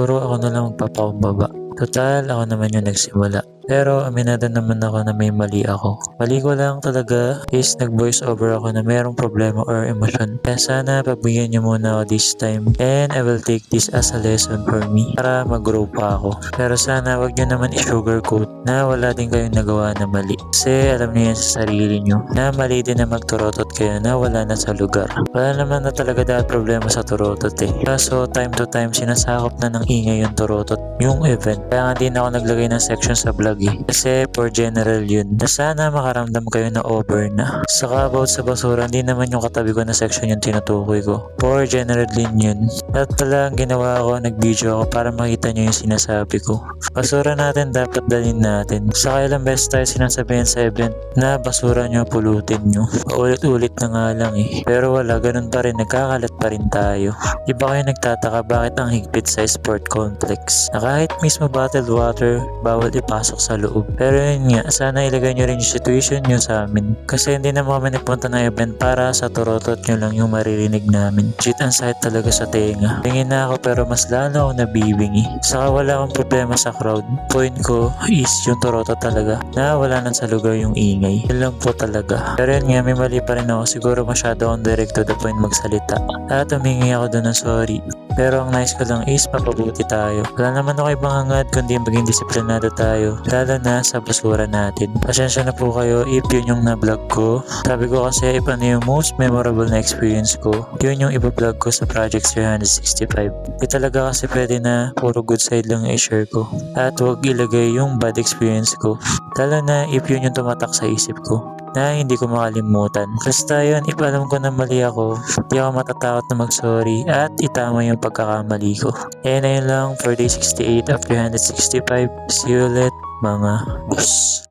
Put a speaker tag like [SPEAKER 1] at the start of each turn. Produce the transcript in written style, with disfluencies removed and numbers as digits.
[SPEAKER 1] siguro ako na lang magpapakumbaba. Total, ako naman yung nagsimula. Pero aminado naman ako na may mali ako. Mali ko lang talaga is nag-voice over ako na mayroong problema or emosyon. Kaya sana pagbigyan niyo muna ako this time. And I will take this as a lesson for me para mag-grow pa ako. Pero sana wag niyo naman i-sugarcoat na wala din kayong nagawa na mali. Kasi alam niyo yan sa sarili niyo na mali din na magturotot kayo na wala na sa lugar. Wala naman na talaga dahil problema sa turotot eh. Kaso time to time sinasakop na ng ingay yung turotot yung event. Kaya nga din ako naglagay ng section sa vlog eh. Kasi for general yun. Na sana makaramdam kayo na over na. Saka about sa basura, hindi naman yung katabi ko na section yung tinutukoy ko. For general din yun. At talagang ginawa ko, nag-video ako para makita nyo yung sinasabi ko. Basura natin dapat dalhin natin. Saka ilang beses tayo sinasabihan sa event na basura nyo, pulutin nyo. Ulit-ulit na nga lang eh. Pero wala, ganun pa rin. Nagkakalat pa rin tayo. Iba kayo nagtataka bakit ang higpit sa sport complex. Na kahit mismo bottled water, bawal ipasok sa loob. Pero yun nga, sana ilagay nyo rin yung situation nyo sa amin. Kasi hindi naman kami nagpunta ng event para sa turotot nyo lang yung maririnig namin. Shit, ang sakit talaga sa tenga. Tingin na ako pero mas lalo ako nabibingi. Saka wala akong problema sa crowd. Point ko is yung turotot talaga na wala nang sa lugar yung ingay. Yun lang po talaga. Pero yun nga, may mali pa rin ako. Siguro masyado akong direct to the point magsalita. At humingi ako doon ng sorry. Pero ang nice ko lang is mapabuti tayo. Wala naman ako ibang hangad kundi maging disiplinado tayo. Lalo na sa basura natin. Pasensya na po kayo if yun yung na-vlog ko. Sabi ko kasi if ano yung most memorable na experience ko, yun yung iba-vlog ko sa Project 365. Di talaga kasi pwede na puro good side lang i-share ko. At huwag ilagay yung bad experience ko. Lalo na if yun yung tumatak sa isip ko na hindi ko makalimutan. Basta yun, if alam ko na mali ako, di ako matatakot na mag-sorry at itama yung pagkakamali ko. And ayun lang for day 68 of 365. See you ulit mga boss.